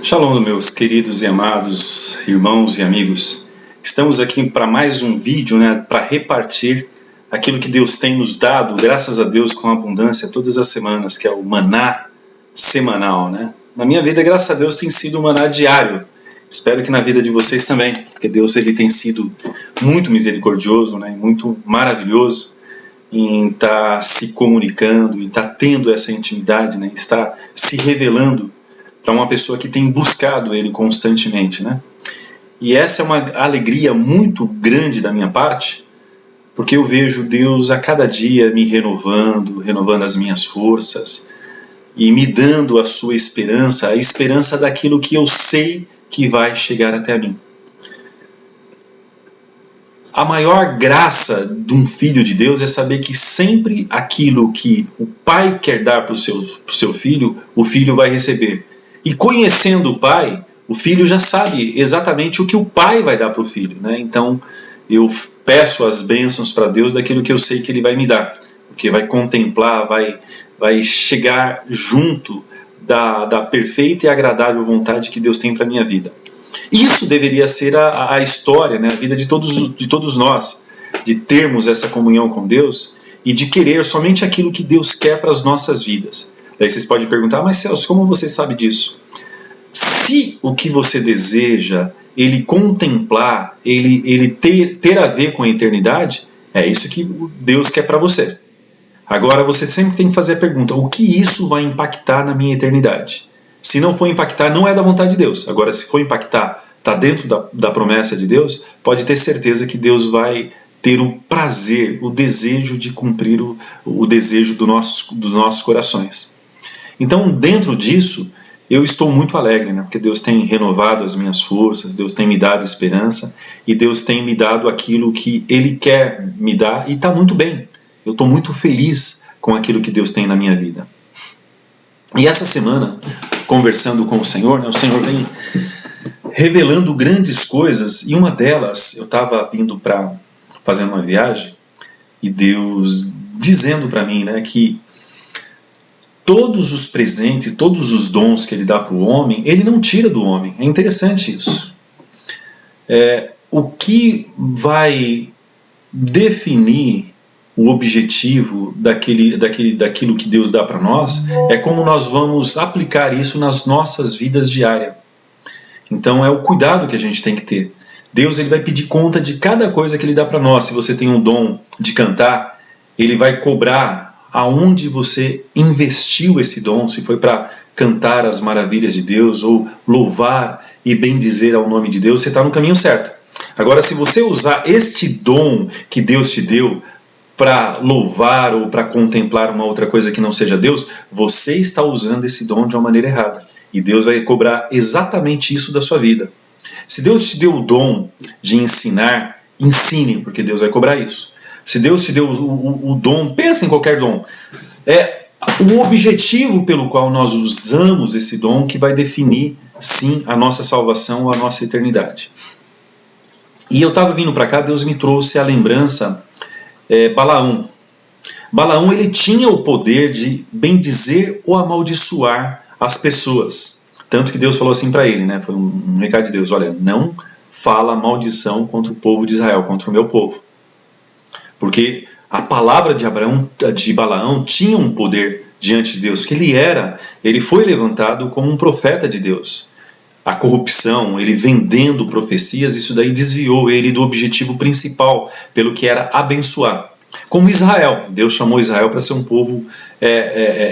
Shalom, meus queridos e amados irmãos e amigos. Estamos aqui para mais um vídeo, para repartir aquilo que Deus tem nos dado, graças a Deus, com abundância todas as semanas, que é o maná semanal, Na minha vida, graças a Deus, tem sido um maná diário. Espero que na vida de vocês também, porque Deus ele tem sido muito misericordioso, e muito maravilhoso em estar se comunicando, em estar tendo essa intimidade, estar se revelando para uma pessoa que tem buscado Ele constantemente, E essa é uma alegria muito grande da minha parte, porque eu vejo Deus a cada dia me renovando as minhas forças e me dando a sua esperança, a esperança daquilo que eu sei que vai chegar até mim. A maior graça de um filho de Deus é saber que sempre aquilo que o pai quer dar para o seu filho, o filho vai receber. E conhecendo o pai, o filho já sabe exatamente o que o pai vai dar para o filho. Então, eu peço as bênçãos para Deus daquilo que eu sei que Ele vai me dar. Porque vai contemplar, vai chegar junto da perfeita e agradável vontade que Deus tem para a minha vida. Isso deveria ser a história, a vida de todos nós, de termos essa comunhão com Deus e de querer somente aquilo que Deus quer para as nossas vidas. Daí vocês podem perguntar, mas Celso, como você sabe disso? Se o que você deseja, ele contemplar, ele ter a ver com a eternidade, é isso que Deus quer para você. Agora você sempre tem que fazer a pergunta, o que isso vai impactar na minha eternidade? Se não for impactar, não é da vontade de Deus. Agora, se for impactar, está dentro da promessa de Deus, pode ter certeza que Deus vai ter o prazer, o desejo de cumprir o desejo dos nossos corações. Então, dentro disso, eu estou muito alegre, porque Deus tem renovado as minhas forças, Deus tem me dado esperança e Deus tem me dado aquilo que Ele quer me dar e está muito bem. Eu estou muito feliz com aquilo que Deus tem na minha vida. E essa semana, conversando com o Senhor vem revelando grandes coisas, e uma delas, eu estava indo para fazer uma viagem, e Deus dizendo para mim que todos os presentes, todos os dons que Ele dá para o homem, Ele não tira do homem. É interessante isso. O que vai definir o objetivo daquilo que Deus dá para nós é como nós vamos aplicar isso nas nossas vidas diárias. Então é o cuidado que a gente tem que ter. Deus ele vai pedir conta de cada coisa que Ele dá para nós. Se você tem um dom de cantar, Ele vai cobrar aonde você investiu esse dom, se foi para cantar as maravilhas de Deus ou louvar e bendizer ao nome de Deus, você está no caminho certo. Agora, se você usar este dom que Deus te deu para louvar ou para contemplar uma outra coisa que não seja Deus, você está usando esse dom de uma maneira errada. E Deus vai cobrar exatamente isso da sua vida. Se Deus te deu o dom de ensinar, ensine, porque Deus vai cobrar isso. Se Deus te deu o dom, pensa em qualquer dom. É o objetivo pelo qual nós usamos esse dom que vai definir, sim, a nossa salvação ou a nossa eternidade. E eu estava vindo para cá, Deus me trouxe a lembrança Balaão. Balaão ele tinha o poder de bendizer ou amaldiçoar as pessoas. Tanto que Deus falou assim para ele, foi um recado de Deus, olha, não fala maldição contra o povo de Israel, contra o meu povo. Porque a palavra de Balaão tinha um poder diante de Deus, porque ele foi levantado como um profeta de Deus. A corrupção, ele vendendo profecias, isso daí desviou ele do objetivo principal, pelo que era abençoar. Como Israel, Deus chamou Israel para ser um povo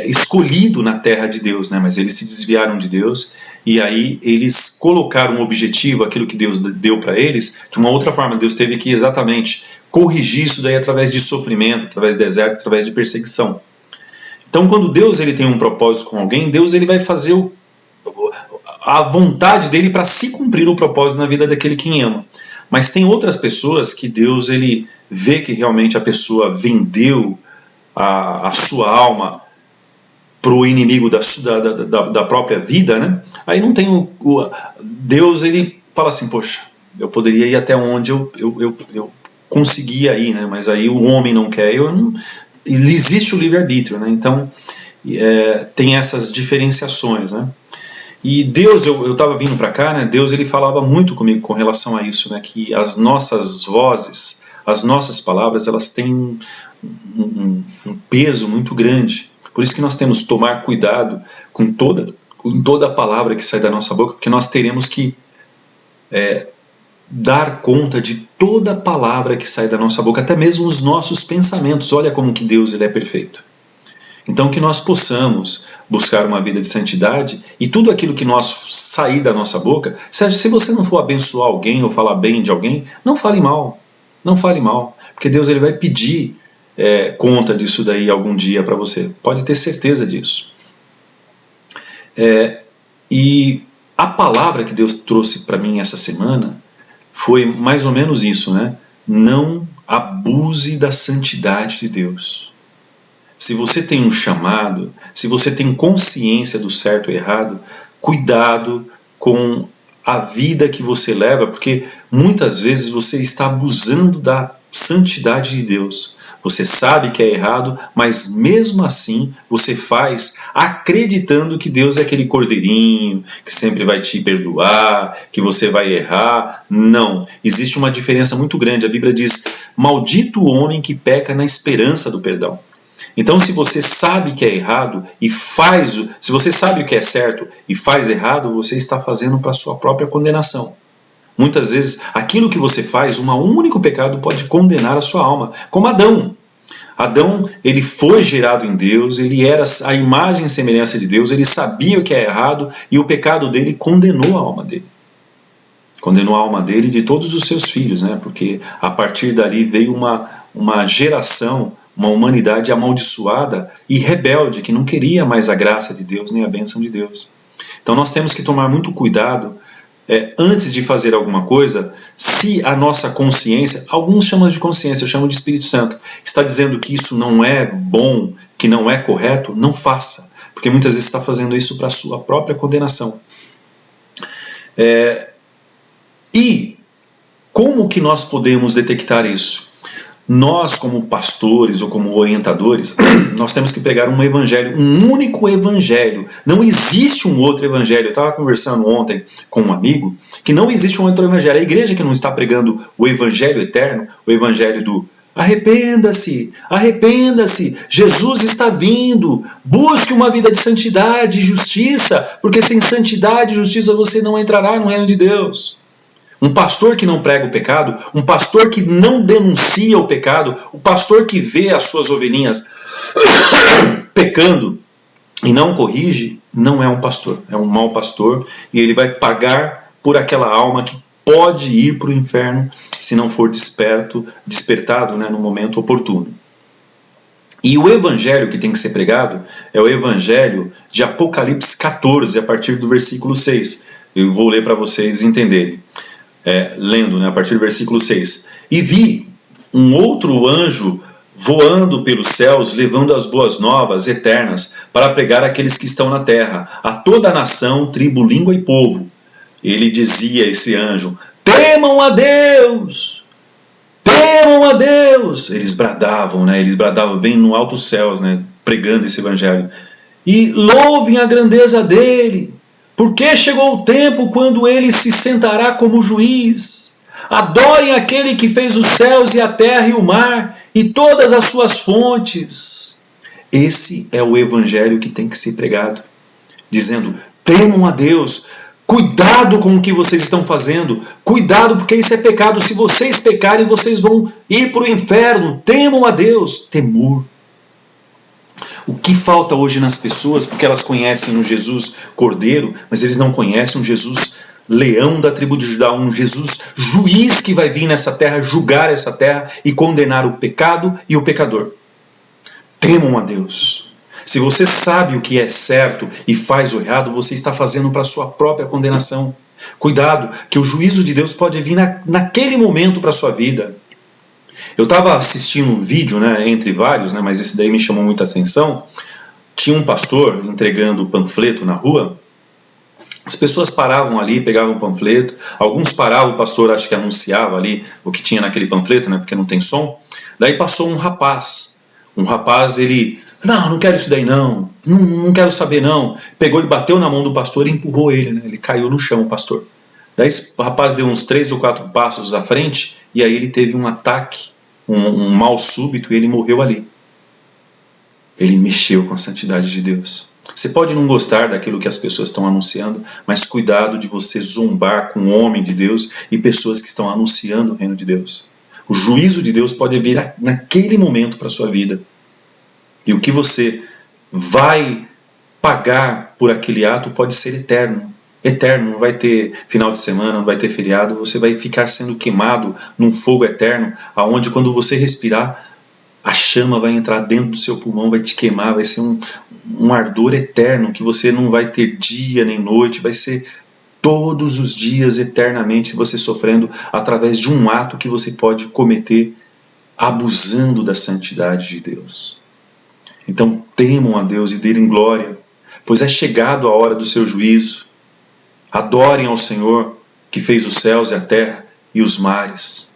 escolhido na terra de Deus, mas eles se desviaram de Deus e aí eles colocaram um objetivo, aquilo que Deus deu para eles, de uma outra forma. Deus teve que exatamente corrigir isso daí através de sofrimento, através de deserto, através de perseguição. Então, quando Deus ele tem um propósito com alguém, Deus ele vai fazer a vontade dele para se cumprir o propósito na vida daquele que ama. Mas tem outras pessoas que Deus ele vê que realmente a pessoa vendeu a sua alma para o inimigo da própria vida, Aí não tem Deus ele fala assim, poxa, eu poderia ir até onde eu conseguia ir, mas aí o homem não quer, existe o livre-arbítrio, Então tem essas diferenciações, E Deus, eu estava vindo para cá, né? Deus ele falava muito comigo com relação a isso, né? Que as nossas vozes, as nossas palavras, elas têm um peso muito grande. Por isso que nós temos que tomar cuidado com toda a palavra que sai da nossa boca, porque nós teremos que dar conta de toda palavra que sai da nossa boca, até mesmo os nossos pensamentos. Olha como que Deus ele é perfeito. Então que nós possamos buscar uma vida de santidade e tudo aquilo que nós sair da nossa boca, se você não for abençoar alguém ou falar bem de alguém, não fale mal, não fale mal, porque Deus ele vai pedir conta disso daí algum dia para você, pode ter certeza disso. E a palavra que Deus trouxe para mim essa semana foi mais ou menos isso, né? Não abuse da santidade de Deus. Se você tem um chamado, se você tem consciência do certo e errado, cuidado com a vida que você leva, porque muitas vezes você está abusando da santidade de Deus. Você sabe que é errado, mas mesmo assim você faz acreditando que Deus é aquele cordeirinho, que sempre vai te perdoar, que você vai errar. Não, existe uma diferença muito grande. A Bíblia diz, maldito o homem que peca na esperança do perdão. Então, se você sabe que é errado e se você sabe o que é certo e faz errado, você está fazendo para a sua própria condenação. Muitas vezes, aquilo que você faz, um único pecado pode condenar a sua alma, como Adão. Adão, ele foi gerado em Deus, ele era a imagem e semelhança de Deus, ele sabia o que é errado e o pecado dele condenou a alma dele. Condenou a alma dele e de todos os seus filhos, né? Porque a partir dali veio uma geração, uma humanidade amaldiçoada e rebelde, que não queria mais a graça de Deus nem a bênção de Deus. Então nós temos que tomar muito cuidado antes de fazer alguma coisa, se a nossa consciência, alguns chamam de consciência, eu chamo de Espírito Santo, está dizendo que isso não é bom, que não é correto, não faça, porque muitas vezes está fazendo isso para a sua própria condenação. E como que nós podemos detectar isso? Nós, como pastores ou como orientadores, nós temos que pregar um evangelho, um único evangelho. Não existe um outro evangelho. Eu estava conversando ontem com um amigo que não existe um outro evangelho. A igreja que não está pregando o evangelho eterno, o evangelho do arrependa-se, arrependa-se, Jesus está vindo, busque uma vida de santidade e justiça, porque sem santidade e justiça você não entrará no reino de Deus. Um pastor que não prega o pecado, um pastor que não denuncia o pecado, o pastor que vê as suas ovelhinhas pecando e não corrige, não é um pastor, é um mau pastor e ele vai pagar por aquela alma que pode ir para o inferno se não for despertado, né, no momento oportuno. E o evangelho que tem que ser pregado é o evangelho de Apocalipse 14, a partir do versículo 6. Eu vou ler para vocês entenderem. Lendo, né, a partir do versículo 6. E vi um outro anjo voando pelos céus, levando as boas novas eternas para pregar àqueles que estão na terra, a toda a nação, tribo, língua e povo. Ele dizia, esse anjo, temam a Deus! Temam a Deus! Eles bradavam, né? Eles bradavam bem no alto céus, né? Pregando esse evangelho. E louvem a grandeza dele! Porque chegou o tempo quando ele se sentará como juiz. Adorem aquele que fez os céus e a terra e o mar e todas as suas fontes. Esse é o evangelho que tem que ser pregado. Dizendo, temam a Deus. Cuidado com o que vocês estão fazendo. Cuidado porque isso é pecado. Se vocês pecarem, vocês vão ir para o inferno. Temam a Deus. Temor. O que falta hoje nas pessoas, porque elas conhecem um Jesus Cordeiro, mas eles não conhecem um Jesus Leão da tribo de Judá, um Jesus juiz que vai vir nessa terra, julgar essa terra e condenar o pecado e o pecador. Temam a Deus. Se você sabe o que é certo e faz o errado, você está fazendo para a sua própria condenação. Cuidado, que o juízo de Deus pode vir naquele momento para a sua vida. Eu estava assistindo um vídeo, né, entre vários, né, mas esse daí me chamou muita atenção. Tinha um pastor entregando panfleto na rua. As pessoas paravam ali, pegavam o panfleto. Alguns paravam, o pastor acho que anunciava ali o que tinha naquele panfleto, né, porque não tem som. Daí passou um rapaz. Um rapaz, ele, não quero isso daí não quero saber não. Pegou e bateu na mão do pastor e empurrou ele, né? Ele caiu no chão, o pastor. Daí o rapaz deu uns 3 ou 4 passos à frente e aí ele teve um ataque, um mal súbito e ele morreu ali. Ele mexeu com a santidade de Deus. Você pode não gostar daquilo que as pessoas estão anunciando, mas cuidado de você zombar com o homem de Deus e pessoas que estão anunciando o reino de Deus. O juízo de Deus pode vir naquele momento para a sua vida. E o que você vai pagar por aquele ato pode ser eterno. Eterno, não vai ter final de semana, não vai ter feriado, você vai ficar sendo queimado num fogo eterno, aonde quando você respirar, a chama vai entrar dentro do seu pulmão, vai te queimar, vai ser um ardor eterno, que você não vai ter dia nem noite, vai ser todos os dias, eternamente, você sofrendo através de um ato que você pode cometer abusando da santidade de Deus. Então temam a Deus e dêem glória, pois é chegado a hora do seu juízo. Adorem ao Senhor, que fez os céus e a terra e os mares.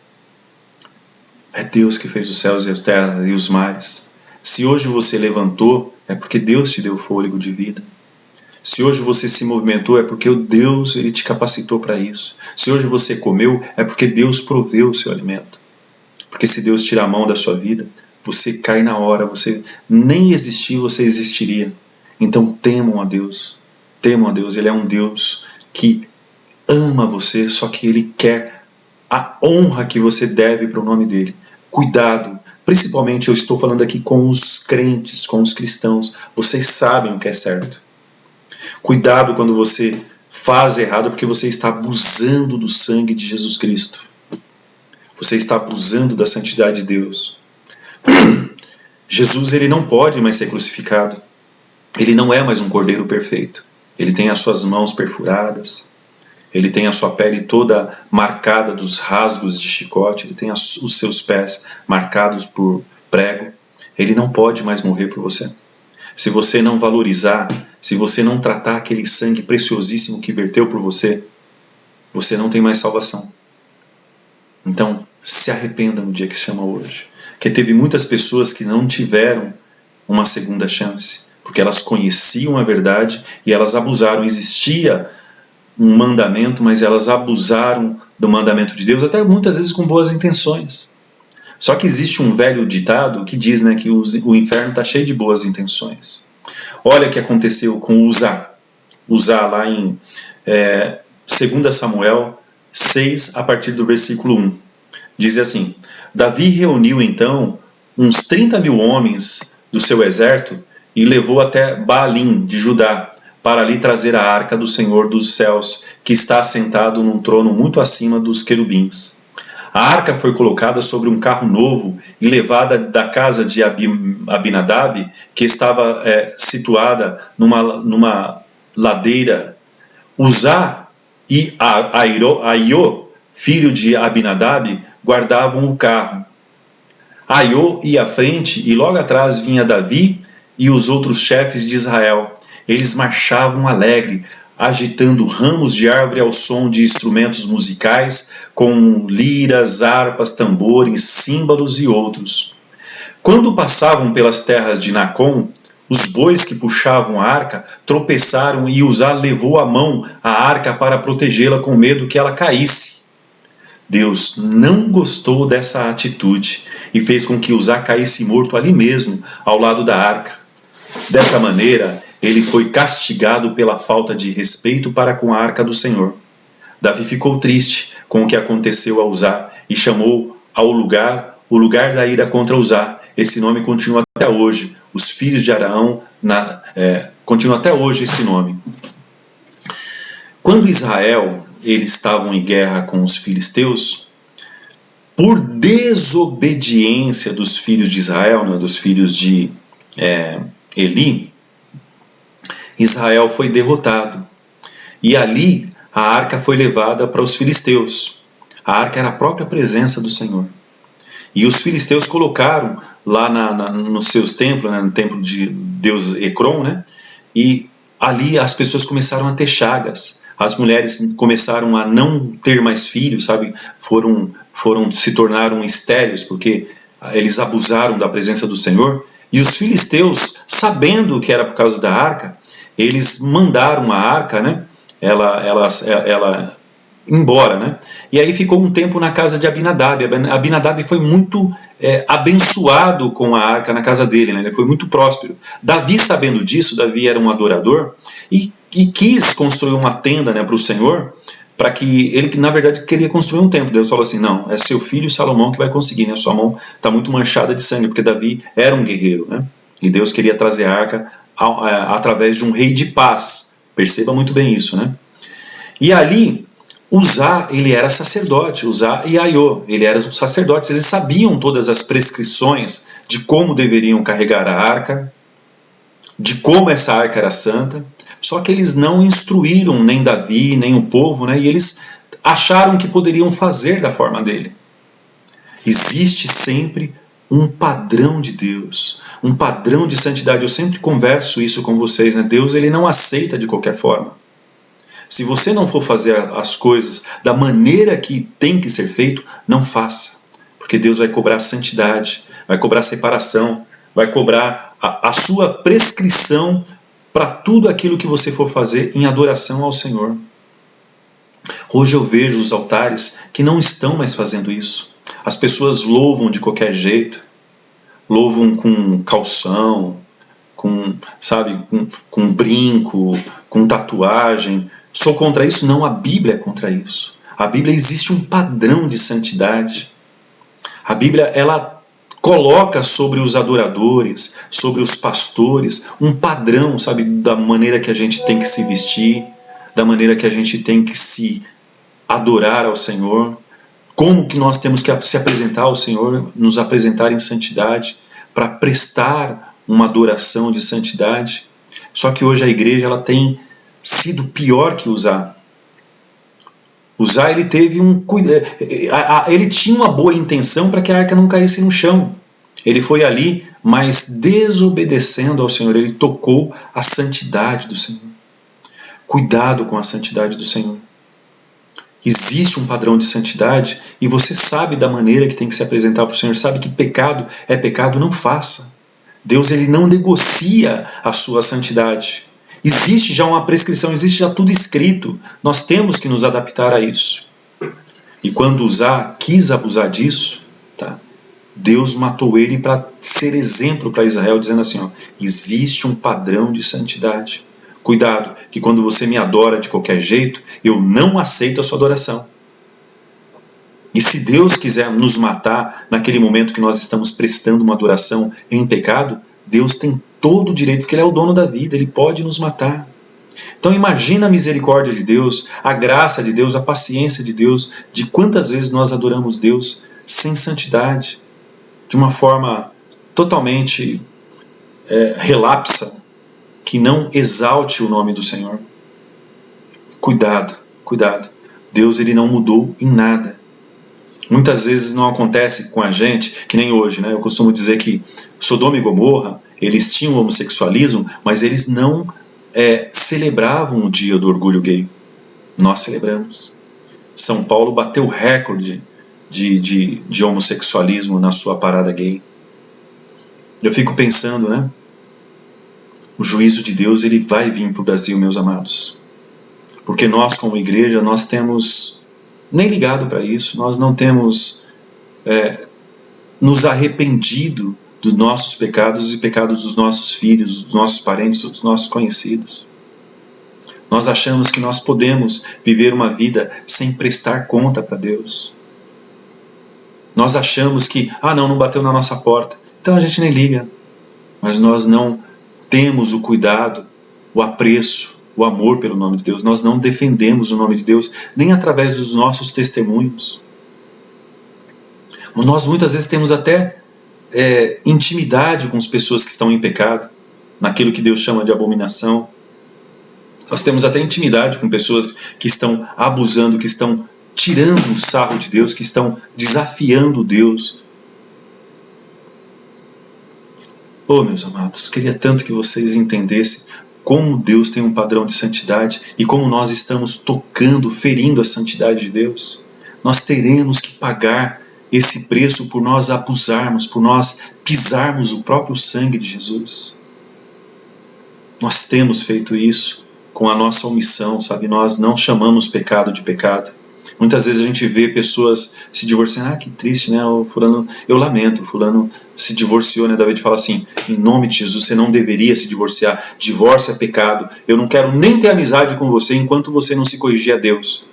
É Deus que fez os céus e a terra e os mares. Se hoje você levantou, é porque Deus te deu fôlego de vida. Se hoje você se movimentou, é porque o Deus ele te capacitou para isso. Se hoje você comeu, é porque Deus proveu o seu alimento. Porque se Deus tirar a mão da sua vida, você cai na hora, você nem existir, você existiria. Então temam a Deus. Temam a Deus, Ele é um Deus que ama você, só que Ele quer a honra que você deve para o nome dEle. Cuidado, principalmente eu estou falando aqui com os crentes, com os cristãos. Vocês sabem o que é certo. Cuidado quando você faz errado, porque você está abusando do sangue de Jesus Cristo. Você está abusando da santidade de Deus. Jesus ele não pode mais ser crucificado. Ele não é mais um cordeiro perfeito. Ele tem as suas mãos perfuradas. Ele tem a sua pele toda marcada dos rasgos de chicote. Ele tem os seus pés marcados por prego. Ele não pode mais morrer por você. Se você não valorizar, se você não tratar aquele sangue preciosíssimo que verteu por você, você não tem mais salvação. Então, se arrependa no dia que se chama hoje. Porque teve muitas pessoas que não tiveram uma segunda chance, porque elas conheciam a verdade e elas abusaram. Existia um mandamento, mas elas abusaram do mandamento de Deus, até muitas vezes com boas intenções. Só que existe um velho ditado que diz, né, que o inferno está cheio de boas intenções. Olha o que aconteceu com Uzá. Uzá lá em 2 Samuel 6, a partir do versículo 1. Diz assim: Davi reuniu então uns 30.000 homens do seu exército e levou até Baalim de Judá, para ali trazer a arca do Senhor dos céus, que está assentado num trono muito acima dos querubins. A arca foi colocada sobre um carro novo e levada da casa de Abinadab, que estava situada numa ladeira. Uzá e Aiô, filho de Abinadab, guardavam o carro. Aiô ia à frente e logo atrás vinha Davi e os outros chefes de Israel. Eles marchavam alegre, agitando ramos de árvore ao som de instrumentos musicais, com liras, harpas, tambores, símbolos e outros. Quando passavam pelas terras de Nacon, os bois que puxavam a arca tropeçaram e Uzá levou à mão a arca para protegê-la com medo que ela caísse. Deus não gostou dessa atitude e fez com que Uzá caísse morto ali mesmo, ao lado da arca. Dessa maneira, ele foi castigado pela falta de respeito para com a arca do Senhor. Davi ficou triste com o que aconteceu a Uzá e chamou o lugar da ira contra Uzá. Esse nome continua até hoje. Os filhos de Araão, continua até hoje esse nome. Quando Israel, eles estavam em guerra com os filisteus, por desobediência dos filhos de Israel, né, dos filhos de Eli, Israel foi derrotado. E ali a arca foi levada para os filisteus. A arca era a própria presença do Senhor. E os filisteus colocaram lá nos seus templos, né, no templo de Deus Ecrom, né, e ali as pessoas começaram a ter chagas. As mulheres começaram a não ter mais filhos, sabe? Se tornaram estéreis, porque eles abusaram da presença do Senhor, e os filisteus, sabendo que era por causa da arca, eles mandaram a arca, né, ela embora, né? E aí ficou um tempo na casa de Abinadab. Abinadab foi muito abençoado com a arca na casa dele, né? Ele foi muito próspero. Davi, sabendo disso, Davi era um adorador e quis construir uma tenda, né, para o Senhor, para que ele, na verdade, queria construir um templo. Deus falou assim: não, é seu filho Salomão que vai conseguir, né? Sua mão está muito manchada de sangue, porque Davi era um guerreiro, né? E Deus queria trazer a arca através de um rei de paz. Perceba muito bem isso, né? E ali, Uzá, ele era sacerdote, Uzá e Aiô, ele eram os sacerdotes, eles sabiam todas as prescrições de como deveriam carregar a arca, de como essa arca era santa, só que eles não instruíram nem Davi, nem o povo, né? E eles acharam que poderiam fazer da forma dele. Existe sempre um padrão de Deus, um padrão de santidade. Eu sempre converso isso com vocês, né? Deus, ele não aceita de qualquer forma. Se você não for fazer as coisas da maneira que tem que ser feito, não faça. Porque Deus vai cobrar santidade, vai cobrar separação, vai cobrar a sua prescrição para tudo aquilo que você for fazer em adoração ao Senhor. Hoje eu vejo os altares que não estão mais fazendo isso. As pessoas louvam de qualquer jeito, louvam com calção, com brinco, com tatuagem. Sou contra isso? Não, a Bíblia é contra isso. A Bíblia, existe um padrão de santidade. A Bíblia, ela coloca sobre os adoradores, sobre os pastores, um padrão, sabe, da maneira que a gente tem que se vestir, da maneira que a gente tem que se adorar ao Senhor, como que nós temos que se apresentar ao Senhor, nos apresentar em santidade, para prestar uma adoração de santidade. Só que hoje a igreja, ela tem sido pior que Uzá. Uzá, ele teve ele tinha uma boa intenção para que a arca não caísse no chão. Ele foi ali, mas desobedecendo ao Senhor, ele tocou a santidade do Senhor. Cuidado com a santidade do Senhor. Existe um padrão de santidade e você sabe da maneira que tem que se apresentar para o Senhor, sabe que pecado é pecado, não faça. Deus, ele não negocia a sua santidade. Existe já uma prescrição, existe já tudo escrito. Nós temos que nos adaptar a isso. E quando Uzá quis abusar disso, tá? Deus matou ele para ser exemplo para Israel, dizendo assim, ó, existe um padrão de santidade. Cuidado, que quando você me adora de qualquer jeito, eu não aceito a sua adoração. E se Deus quiser nos matar naquele momento que nós estamos prestando uma adoração em pecado, Deus tem todo o direito, porque Ele é o dono da vida, Ele pode nos matar. Então imagina a misericórdia de Deus, a graça de Deus, a paciência de Deus, de quantas vezes nós adoramos Deus sem santidade, de uma forma totalmente relapsa, que não exalte o nome do Senhor. Cuidado, cuidado. Deus, ele não mudou em nada. Muitas vezes não acontece com a gente, que nem hoje, né? Eu costumo dizer que Sodoma e Gomorra, eles tinham o homossexualismo, mas eles não celebravam o dia do orgulho gay. Nós celebramos. São Paulo bateu o recorde de homossexualismo na sua parada gay. Eu fico pensando, né? O juízo de Deus, ele vai vir para o Brasil, meus amados. Porque nós, como igreja, nós temos nem ligado para isso, nós não temos nos arrependido dos nossos pecados e pecados dos nossos filhos, dos nossos parentes, dos nossos conhecidos. Nós achamos que nós podemos viver uma vida sem prestar conta para Deus. Nós achamos que, não bateu na nossa porta, então a gente nem liga. Mas nós não temos o cuidado, o apreço, o amor pelo nome de Deus. Nós não defendemos o nome de Deus, nem através dos nossos testemunhos. Nós muitas vezes temos até intimidade com as pessoas que estão em pecado, naquilo que Deus chama de abominação. Nós temos até intimidade com pessoas que estão abusando, que estão tirando o sarro de Deus, que estão desafiando Deus. Meus amados, queria tanto que vocês entendessem como Deus tem um padrão de santidade e como nós estamos tocando, ferindo a santidade de Deus. Nós teremos que pagar esse preço por nós abusarmos, por nós pisarmos o próprio sangue de Jesus. Nós temos feito isso com a nossa omissão, sabe? Nós não chamamos pecado de pecado. Muitas vezes a gente vê pessoas se divorciando. Ah, que triste, né? O fulano, eu lamento, o fulano se divorciou, né? David fala assim, em nome de Jesus, você não deveria se divorciar. Divórcio é pecado. Eu não quero nem ter amizade com você enquanto você não se corrigir a Deus.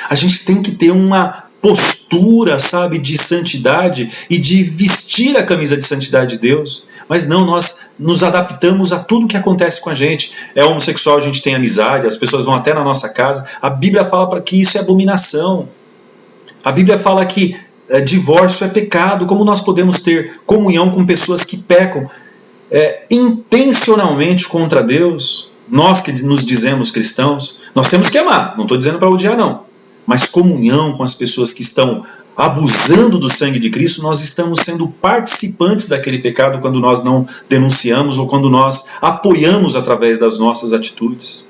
A gente tem que ter uma postura, sabe, de santidade e de vestir a camisa de santidade de Deus. Mas não, nós nos adaptamos a tudo que acontece com a gente. É homossexual, a gente tem amizade, as pessoas vão até na nossa casa. A Bíblia fala para que isso é abominação. A Bíblia fala que divórcio é pecado. Como nós podemos ter comunhão com pessoas que pecam intencionalmente contra Deus? Nós que nos dizemos cristãos, nós temos que amar. Não estou dizendo para odiar, não. Mas comunhão com as pessoas que estão abusando do sangue de Cristo, nós estamos sendo participantes daquele pecado quando nós não denunciamos ou quando nós apoiamos através das nossas atitudes.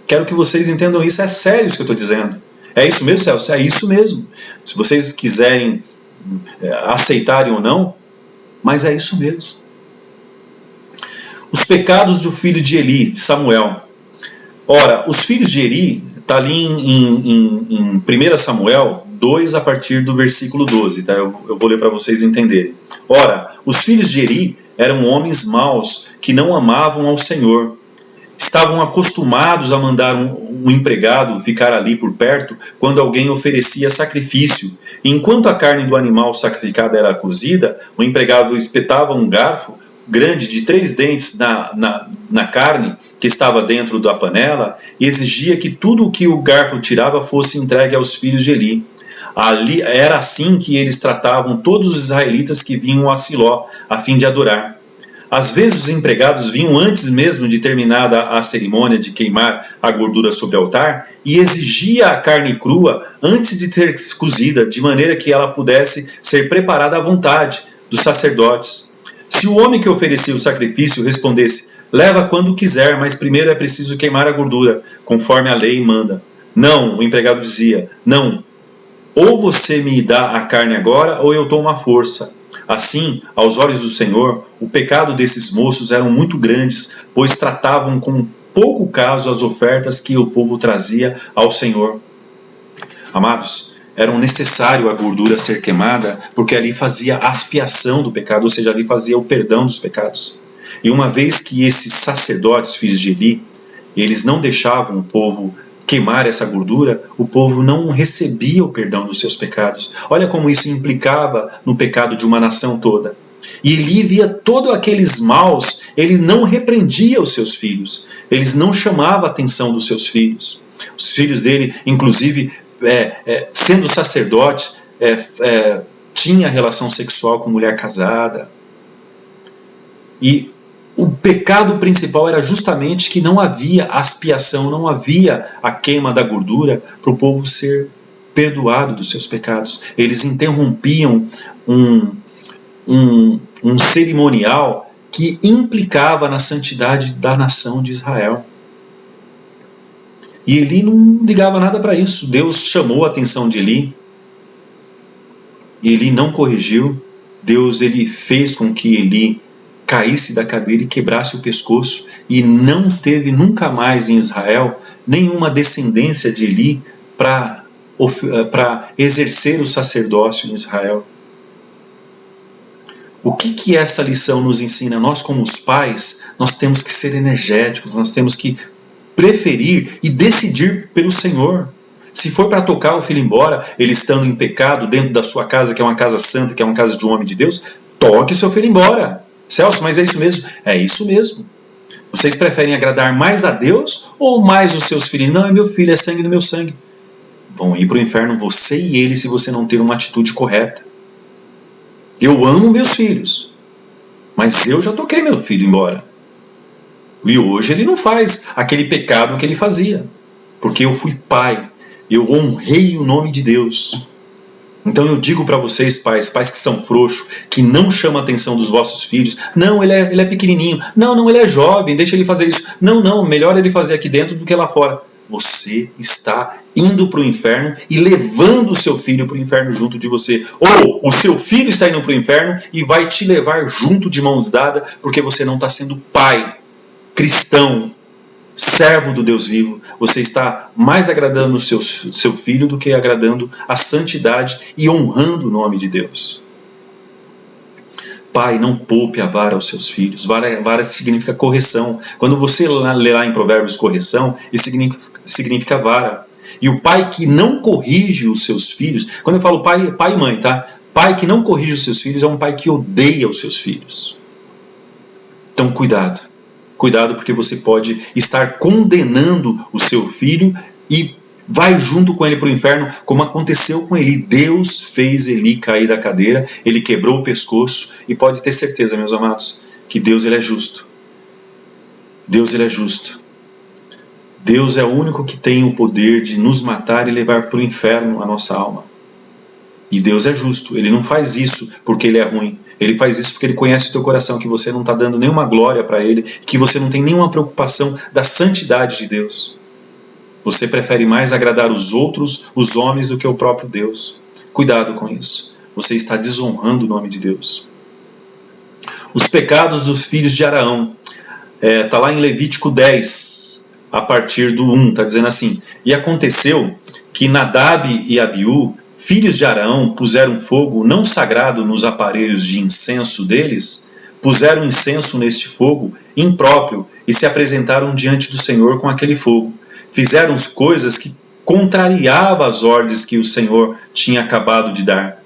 Quero que vocês entendam isso, é sério isso que eu estou dizendo. É isso mesmo, Celso? É isso mesmo. Se vocês quiserem aceitarem ou não, mas é isso mesmo. Os pecados do filho de Eli, de Samuel. Ora, os filhos de Eli, está ali em 1 Samuel 2, a partir do versículo 12. Tá? Eu vou ler para vocês entenderem. Ora, os filhos de Eli eram homens maus que não amavam ao Senhor. Estavam acostumados a mandar um empregado ficar ali por perto quando alguém oferecia sacrifício. E enquanto a carne do animal sacrificado era cozida, o empregado espetava um garfo grande de 3 dentes na carne que estava dentro da panela e exigia que tudo o que o garfo tirava fosse entregue aos filhos de Eli. Ali, era assim que eles tratavam todos os israelitas que vinham a Siló a fim de adorar. Às vezes os empregados vinham antes mesmo de terminada a cerimônia de queimar a gordura sobre o altar e exigia a carne crua antes de ter cozida, de maneira que ela pudesse ser preparada à vontade dos sacerdotes. Se o homem que oferecia o sacrifício respondesse, leva quando quiser, mas primeiro é preciso queimar a gordura, conforme a lei manda. Não, o empregado dizia, não, ou você me dá a carne agora, ou eu tomo a força. Assim, aos olhos do Senhor, o pecado desses moços eram muito grandes, pois tratavam com pouco caso as ofertas que o povo trazia ao Senhor. Amados, era necessário a gordura ser queimada, porque ali fazia a expiação do pecado, ou seja, ali fazia o perdão dos pecados. E uma vez que esses sacerdotes, filhos de Eli, eles não deixavam o povo queimar essa gordura, o povo não recebia o perdão dos seus pecados. Olha como isso implicava no pecado de uma nação toda. E Eli via todos aqueles maus, ele não repreendia os seus filhos, eles não chamavam a atenção dos seus filhos. Os filhos dele, inclusive, sendo sacerdote, tinha relação sexual com mulher casada. E o pecado principal era justamente que não havia expiação, não havia a queima da gordura para o povo ser perdoado dos seus pecados. Eles interrompiam um cerimonial que implicava na santidade da nação de Israel. E Eli não ligava nada para isso. Deus chamou a atenção de Eli. E Eli não corrigiu. Deus ele fez com que Eli caísse da cadeira e quebrasse o pescoço. E não teve nunca mais em Israel nenhuma descendência de Eli para exercer o sacerdócio em Israel. O que essa lição nos ensina? Nós, como os pais, nós temos que ser energéticos, nós temos que preferir e decidir pelo Senhor. Se for para tocar o filho embora, ele estando em pecado dentro da sua casa, que é uma casa santa, que é uma casa de um homem de Deus, toque o seu filho embora. Celso, mas é isso mesmo? É isso mesmo. Vocês preferem agradar mais a Deus ou mais os seus filhos? Não, é meu filho, é sangue do meu sangue. Vão ir para o inferno você e ele se você não ter uma atitude correta. Eu amo meus filhos, mas eu já toquei meu filho embora. E hoje ele não faz aquele pecado que ele fazia, porque eu fui pai, eu honrei o nome de Deus. Então eu digo para vocês, pais que são frouxos, que não chamam a atenção dos vossos filhos. Não, ele é pequenininho. Não, ele é jovem, deixa ele fazer isso. Não, melhor ele fazer aqui dentro do que lá fora. você está indo para o inferno e levando o seu filho para o inferno junto de você. Ou o seu filho está indo para o inferno e vai te levar junto de mãos dadas porque você não está sendo pai, cristão, servo do Deus vivo. Você está mais agradando o seu filho do que agradando a santidade e honrando o nome de Deus. Pai, não poupe a vara aos seus filhos. Vara significa correção. Quando você lê lá em Provérbios correção, isso significa vara. E o pai que não corrige os seus filhos, quando eu falo pai e mãe, tá? Pai que não corrige os seus filhos é um pai que odeia os seus filhos. Então cuidado. Cuidado porque você pode estar condenando o seu filho e vai junto com ele para o inferno, como aconteceu com Eli. Deus fez Eli cair da cadeira, ele quebrou o pescoço, e pode ter certeza, meus amados, que Deus ele é justo. Deus ele é justo. Deus é o único que tem o poder de nos matar e levar para o inferno a nossa alma. E Deus é justo, ele não faz isso porque ele é ruim. Ele faz isso porque ele conhece o teu coração, que você não está dando nenhuma glória para ele, que você não tem nenhuma preocupação da santidade de Deus. Você prefere mais agradar os outros, os homens, do que o próprio Deus. Cuidado com isso. Você está desonrando o nome de Deus. Os pecados dos filhos de Araão. Está lá em Levítico 10, a partir do 1. Está dizendo assim: E aconteceu que Nadab e Abiú, filhos de Araão, puseram fogo não sagrado nos aparelhos de incenso deles, puseram incenso neste fogo impróprio e se apresentaram diante do Senhor com aquele fogo. Fizeram coisas que contrariavam as ordens que o Senhor tinha acabado de dar.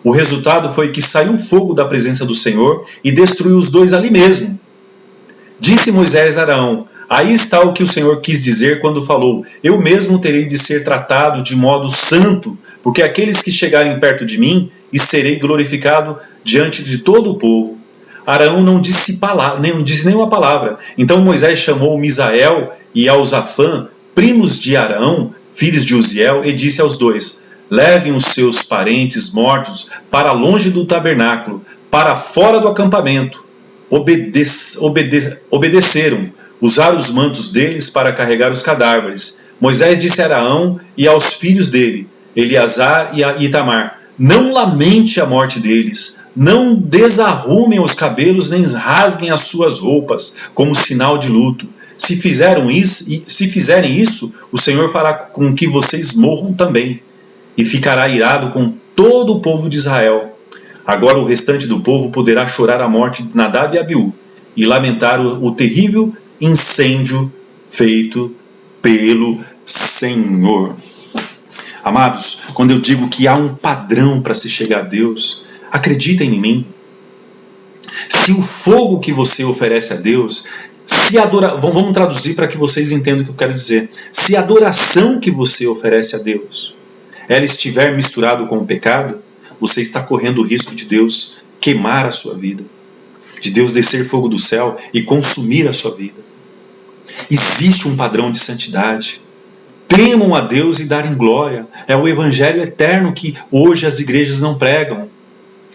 O resultado foi que saiu fogo da presença do Senhor e destruiu os dois ali mesmo. Disse Moisés a Araão: Aí está o que o Senhor quis dizer quando falou: Eu mesmo terei de ser tratado de modo santo, porque aqueles que chegarem perto de mim, e serei glorificado diante de todo o povo. Araão não disse nenhuma palavra. Então Moisés chamou Misael e Elzafã, primos de Araão, filhos de Uziel, e disse aos dois: Levem os seus parentes mortos para longe do tabernáculo, para fora do acampamento. Obedeceram, usaram os mantos deles para carregar os cadáveres. Moisés disse a Araão e aos filhos dele, Eleazar e Itamar: Não lamente a morte deles, não desarrumem os cabelos, nem rasguem as suas roupas, como sinal de luto. Se fizerem isso, o Senhor fará com que vocês morram também, e ficará irado com todo o povo de Israel. Agora o restante do povo poderá chorar a morte de Nadab e Abiú, e lamentar o terrível incêndio feito pelo Senhor. Amados, quando eu digo que há um padrão para se chegar a Deus, acreditem em mim. Se o fogo que você oferece a Deus, vamos traduzir para que vocês entendam o que eu quero dizer. Se a adoração que você oferece a Deus, ela estiver misturado com o pecado, você está correndo o risco de Deus queimar a sua vida, de Deus descer fogo do céu e consumir a sua vida. Existe um padrão de santidade. Temam a Deus e darem glória. É o evangelho eterno que hoje as igrejas não pregam.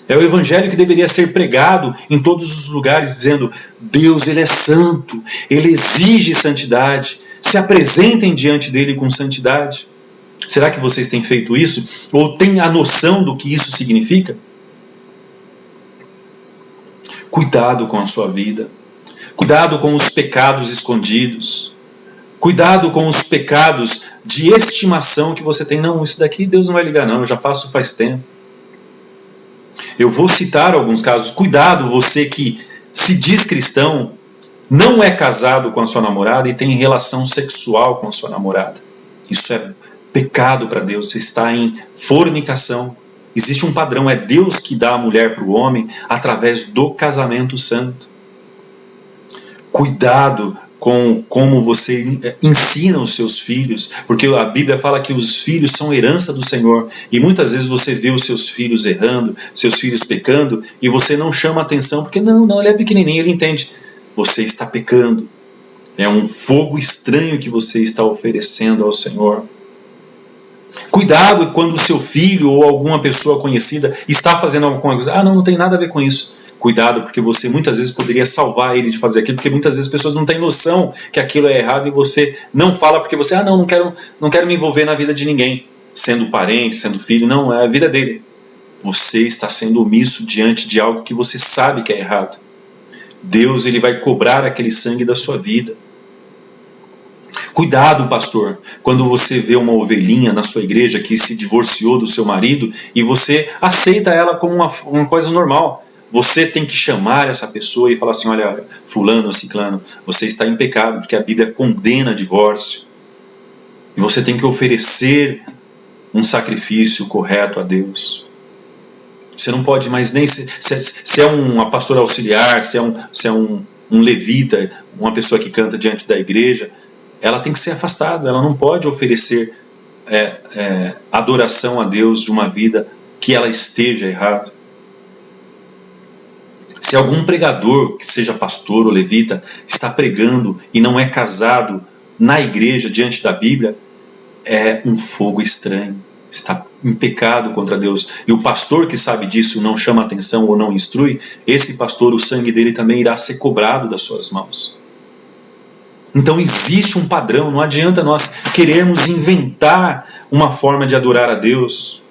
É o evangelho que deveria ser pregado em todos os lugares, dizendo: Deus, ele é santo, ele exige santidade. Se apresentem diante dele com santidade. Será que vocês têm feito isso? Ou têm a noção do que isso significa? Cuidado com a sua vida. Cuidado com os pecados escondidos. Cuidado com os pecados de estimação que você tem. Não, isso daqui Deus não vai ligar não, eu já faço faz tempo. Eu vou citar alguns casos. Cuidado, você que se diz cristão, não é casado com a sua namorada e tem relação sexual com a sua namorada. Isso é pecado para Deus, você está em fornicação. Existe um padrão, é Deus que dá a mulher para o homem através do casamento santo. Cuidado com como você ensina os seus filhos, porque a Bíblia fala que os filhos são herança do Senhor, e muitas vezes você vê os seus filhos errando, seus filhos pecando, e você não chama atenção, porque não, ele é pequenininho, ele entende. Você está pecando. É um fogo estranho que você está oferecendo ao Senhor. Cuidado quando o seu filho ou alguma pessoa conhecida está fazendo alguma coisa. Não tem nada a ver com isso. Cuidado, porque você muitas vezes poderia salvar ele de fazer aquilo, porque muitas vezes as pessoas não têm noção que aquilo é errado e você não fala porque você, não quero me envolver na vida de ninguém, sendo parente, sendo filho, não, é a vida dele. Você está sendo omisso diante de algo que você sabe que é errado. Deus, ele vai cobrar aquele sangue da sua vida. Cuidado, pastor, quando você vê uma ovelhinha na sua igreja que se divorciou do seu marido e você aceita ela como uma coisa normal. Você tem que chamar essa pessoa e falar assim, olha, fulano ou ciclano, você está em pecado, porque a Bíblia condena divórcio. E você tem que oferecer um sacrifício correto a Deus. Você não pode mais nem... Se é uma pastora auxiliar, se é um levita, uma pessoa que canta diante da igreja, ela tem que ser afastada, ela não pode oferecer adoração a Deus de uma vida que ela esteja errada. Se algum pregador, que seja pastor ou levita, está pregando e não é casado na igreja, diante da Bíblia, é um fogo estranho, está em pecado contra Deus. E o pastor que sabe disso, não chama atenção ou não instrui, esse pastor, o sangue dele também irá ser cobrado das suas mãos. Então existe um padrão, não adianta nós querermos inventar uma forma de adorar a Deus.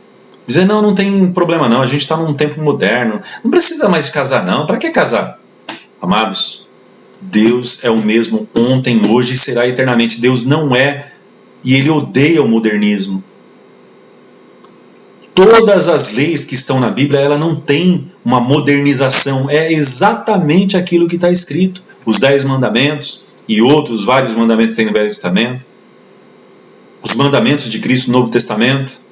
Dizer, não tem problema não, a gente está num tempo moderno, não precisa mais de casar não, para que casar? Amados, Deus é o mesmo ontem, hoje e será eternamente. Deus não é, e Ele odeia o modernismo. Todas as leis que estão na Bíblia, ela não tem uma modernização, é exatamente aquilo que está escrito. Os 10 mandamentos e outros vários mandamentos que tem no Velho Testamento, os mandamentos de Cristo no Novo Testamento.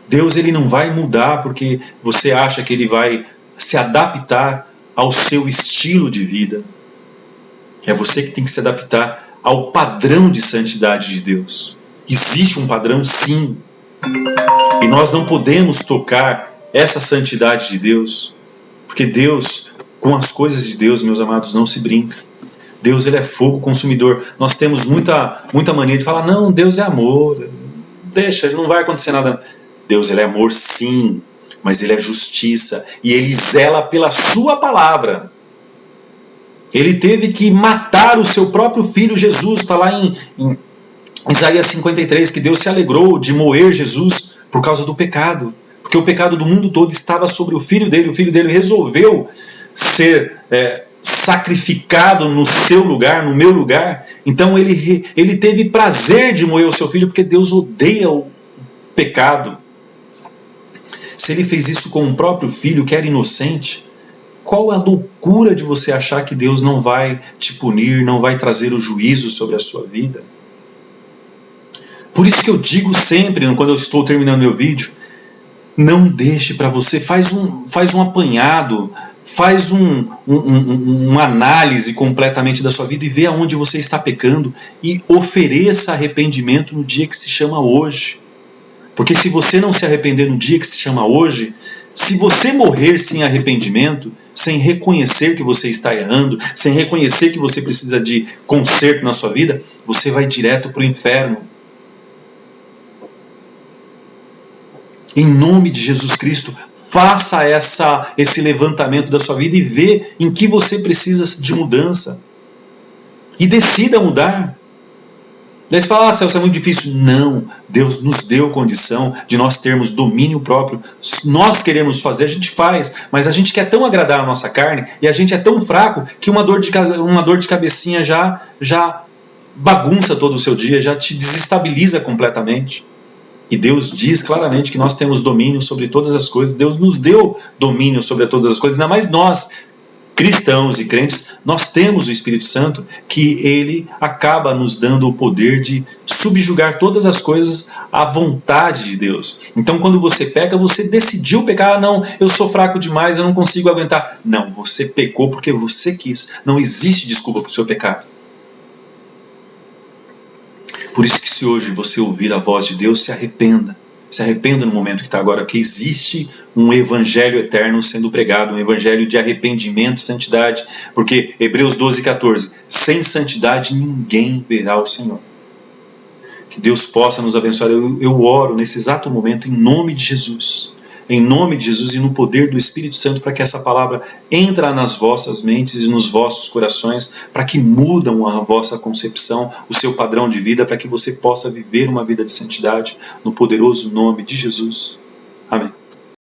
Deus, ele não vai mudar porque você acha que ele vai se adaptar ao seu estilo de vida. É você que tem que se adaptar ao padrão de santidade de Deus. Existe um padrão, sim. E nós não podemos tocar essa santidade de Deus, porque Deus, com as coisas de Deus, meus amados, não se brinca. Deus, ele é fogo consumidor. Nós temos muita mania de falar, não, Deus é amor, deixa, não vai acontecer nada. Deus, ele é amor, sim, mas ele é justiça e ele zela pela sua palavra. Ele teve que matar o seu próprio filho Jesus, está lá em Isaías 53, que Deus se alegrou de moer Jesus por causa do pecado, porque o pecado do mundo todo estava sobre o filho dele resolveu ser sacrificado no seu lugar, no meu lugar. Então ele teve prazer de moer o seu filho, porque Deus odeia o pecado. Se ele fez isso com o próprio filho, que era inocente, qual a loucura de você achar que Deus não vai te punir, não vai trazer o juízo sobre a sua vida? Por isso que eu digo sempre, quando eu estou terminando meu vídeo, não deixe para você, faz um apanhado, faz uma análise completamente da sua vida e vê aonde você está pecando e ofereça arrependimento no dia que se chama hoje. Porque se você não se arrepender no dia que se chama hoje, se você morrer sem arrependimento, sem reconhecer que você está errando, sem reconhecer que você precisa de conserto na sua vida, você vai direto para o inferno. Em nome de Jesus Cristo, faça esse levantamento da sua vida e vê em que você precisa de mudança. E decida mudar. Daí você fala, Celso, é muito difícil. Não, Deus nos deu condição de nós termos domínio próprio. Nós queremos fazer, a gente faz, mas a gente quer tão agradar a nossa carne e a gente é tão fraco que uma dor de cabecinha já bagunça todo o seu dia, já te desestabiliza completamente. E Deus diz claramente que nós temos domínio sobre todas as coisas. Deus nos deu domínio sobre todas as coisas, ainda mais nós, cristãos e crentes, nós temos o Espírito Santo, que ele acaba nos dando o poder de subjugar todas as coisas à vontade de Deus. Então quando você peca, você decidiu pecar. Não, eu sou fraco demais, eu não consigo aguentar. Não, você pecou porque você quis. Não existe desculpa para o seu pecado. Por isso que se hoje você ouvir a voz de Deus, se arrependa. Se arrependa no momento que está agora, que existe um evangelho eterno sendo pregado, um evangelho de arrependimento e santidade, porque Hebreus 12:14, sem santidade ninguém verá o Senhor. Que Deus possa nos abençoar. Eu oro nesse exato momento em nome de Jesus. em nome de Jesus e no poder do Espírito Santo, para que essa palavra entre nas vossas mentes e nos vossos corações, para que mudam a vossa concepção, o seu padrão de vida, para que você possa viver uma vida de santidade, no poderoso nome de Jesus. Amém.